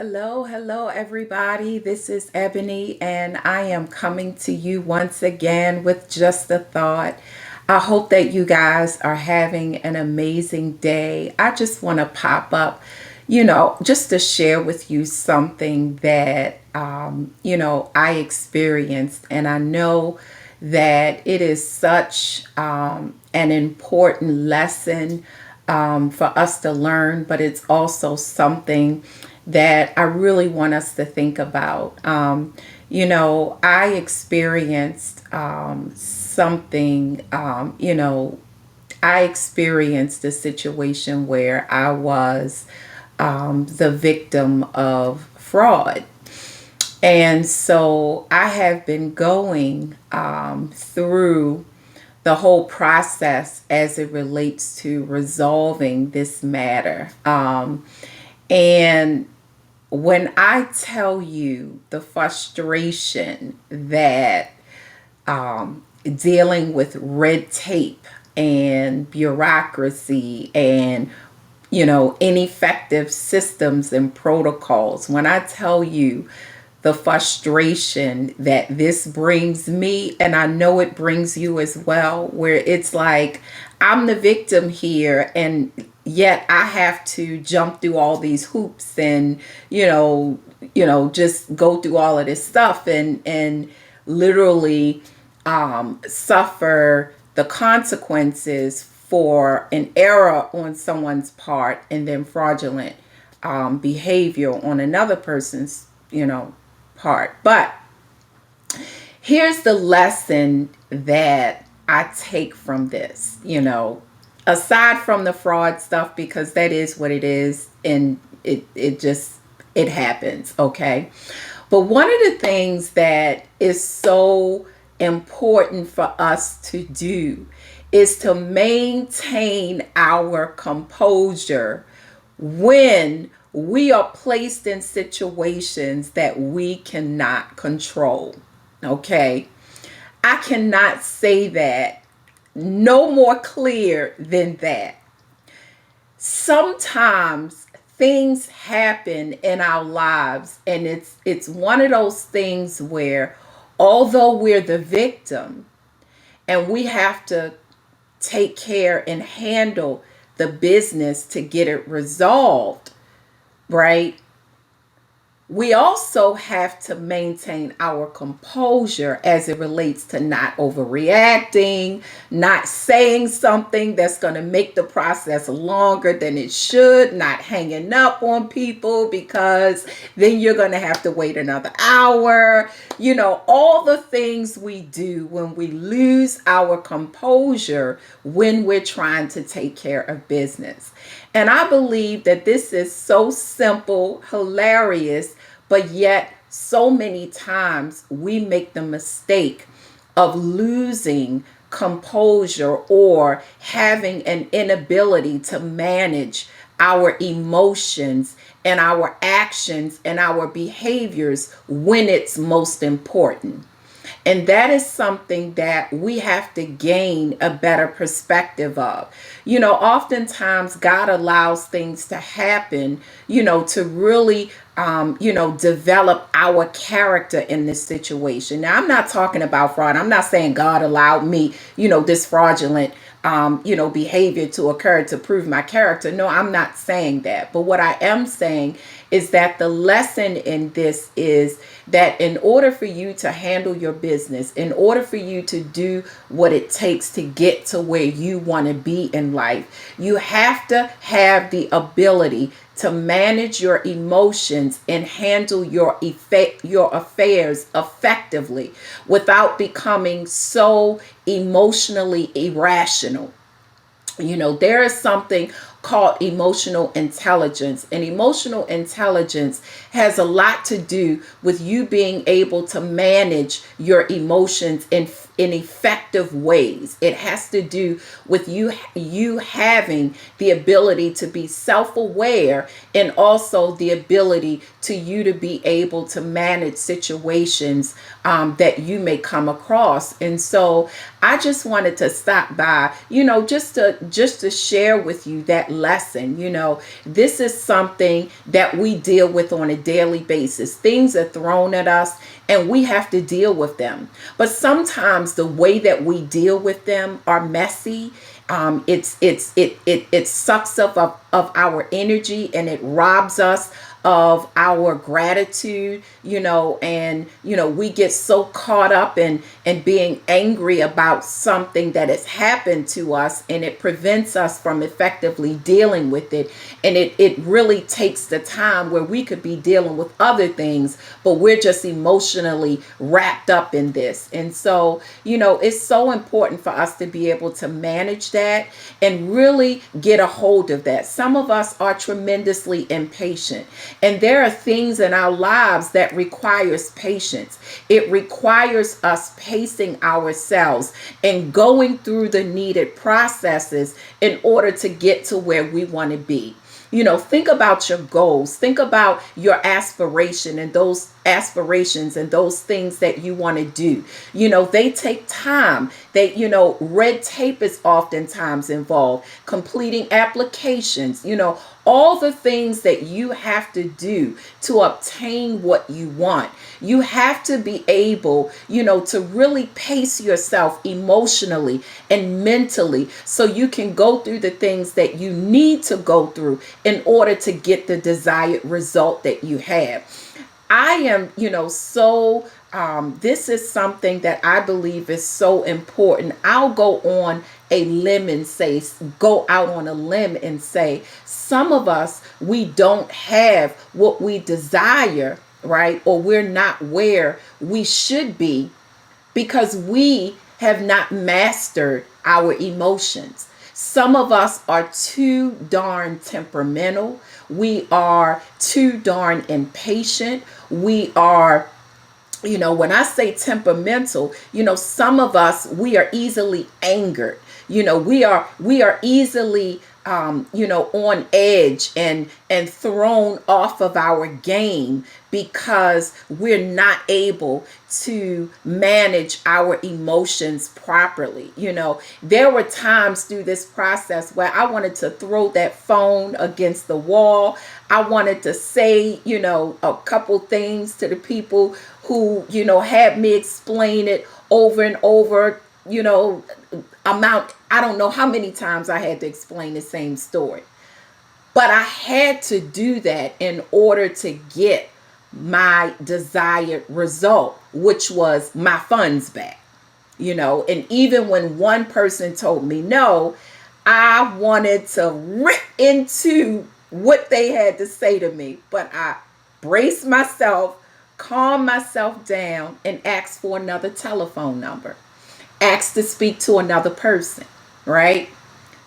Hello, everybody. This is Ebony, and I am coming to you once again with just a thought. I hope that you guys are having an amazing day. I just want to pop up, just to share with you something that, I experienced, and I know that it is such an important lesson for us to learn, but it's also something that I really want us to think about. I experienced something, I experienced a situation where I was the victim of fraud. And so I have been going through the whole process as it relates to resolving this matter. And when I tell you the frustration that dealing with red tape and bureaucracy and ineffective systems and protocols, when I tell you the frustration that this brings me, and I know it brings you as well, where it's like I'm the victim here, and yet I have to jump through all these hoops and just go through all of this stuff and literally suffer the consequences for an error on someone's part and then fraudulent behavior on another person's part. But here's the lesson that I take from this, aside from the fraud stuff, because that is what it is, and it happens, okay? But one of the things that is so important for us to do is to maintain our composure when we are placed in situations that we cannot control. Okay. I cannot say that no more clear than that. Sometimes things happen in our lives, and it's one of those things where although we're the victim and we have to take care and handle the business to get it resolved, right? We also have to maintain our composure as it relates to not overreacting, not saying something that's going to make the process longer than it should, not hanging up on people because then you're going to have to wait another hour. All the things we do when we lose our composure when we're trying to take care of business. And I believe that this is so simple, hilarious, but yet so many times we make the mistake of losing composure or having an inability to manage our emotions and our actions and our behaviors when it's most important. And that is something that we have to gain a better perspective of. Oftentimes God allows things to happen, to really, develop our character in this situation. Now, I'm not talking about fraud. I'm not saying God allowed me, this fraudulent behavior to occur to prove my character. No, I'm not saying that. But what I am saying is that the lesson in this is that in order for you to handle your business, in order for you to do what it takes to get to where you want to be in life, you have to have the ability to manage your emotions and handle your affairs effectively without becoming so emotionally irrational. There is something called emotional intelligence, and emotional intelligence has a lot to do with you being able to manage your emotions in effective ways. It has to do with you having the ability to be self-aware, and also the ability to you to be able to manage situations that you may come across. And so I just wanted to stop by, just to share with you that lesson. This is something that we deal with on a daily basis. Things are thrown at us and we have to deal with them. But sometimes the way that we deal with them are messy. It sucks up of our energy, and it robs us of our gratitude, and we get so caught up in being angry about something that has happened to us, and it prevents us from effectively dealing with it. And it really takes the time where we could be dealing with other things, but we're just emotionally wrapped up in this. And so, it's so important for us to be able to manage that and really get a hold of that. Some of us are tremendously impatient, and there are things in our lives that requires patience. It requires us pacing ourselves and going through the needed processes in order to get to where we want to be. Think about your goals. Think about your aspirations and those things that you want to do. They take time. Red tape is oftentimes involved. Completing applications, all the things that you have to do to obtain what you want. You have to be able, to really pace yourself emotionally and mentally so you can go through the things that you need to go through in order to get the desired result that you have. I am, this is something that I believe is so important. I'll go out on a limb and say, some of us, we don't have what we desire, right? Or we're not where we should be because we have not mastered our emotions. Some of us are too darn temperamental. We are too darn impatient. We are, when I say temperamental, some of us, we are easily angered. We are easily on edge and thrown off of our game because we're not able to manage our emotions properly. There were times through this process where I wanted to throw that phone against the wall. I wanted to say, a couple things to the people who, had me explain it over and over, I don't know how many times I had to explain the same story. But I had to do that in order to get my desired result, which was my funds back. And even when one person told me no, I wanted to rip into what they had to say to me. But I braced myself, calmed myself down, and asked for another telephone number. Asked to speak to another person, right?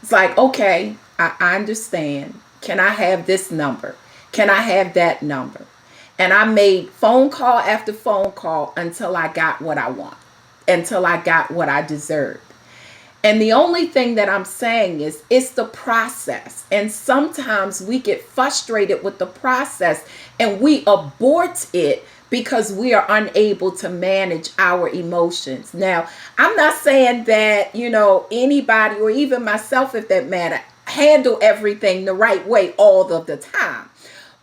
It's like, okay, I understand. Can I have this number? Can I have that number? And I made phone call after phone call until I got what I want, until I got what I deserved. And the only thing that I'm saying is it's the process. And sometimes we get frustrated with the process and we abort it because we are unable to manage our emotions. Now, I'm not saying that, anybody or even myself, if that matter, handle everything the right way all of the time.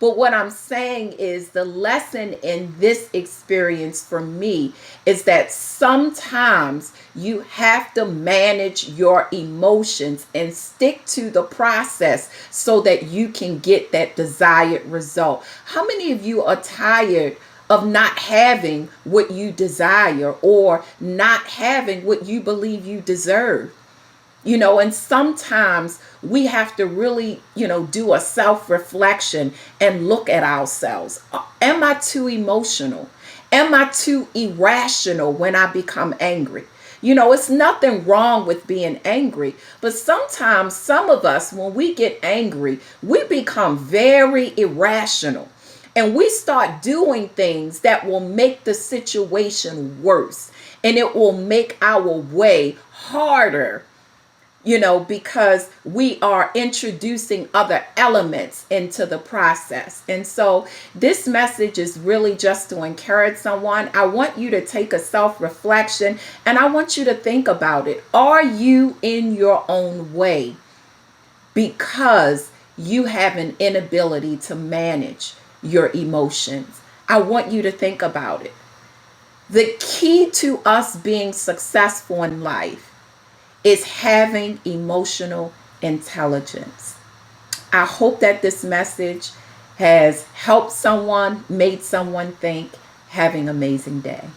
But what I'm saying is the lesson in this experience for me is that sometimes you have to manage your emotions and stick to the process so that you can get that desired result. How many of you are tired of not having what you desire or not having what you believe you deserve? And sometimes we have to really, do a self-reflection and look at ourselves. Am I too emotional? Am I too irrational when I become angry? It's nothing wrong with being angry, but sometimes some of us, when we get angry, we become very irrational. And we start doing things that will make the situation worse. And it will make our way harder, because we are introducing other elements into the process. And so this message is really just to encourage someone. I want you to take a self-reflection and I want you to think about it. Are you in your own way because you have an inability to manage your emotions? I want you to think about it. The key to us being successful in life is having emotional intelligence. I hope that this message has helped someone, made someone think. Have an amazing day.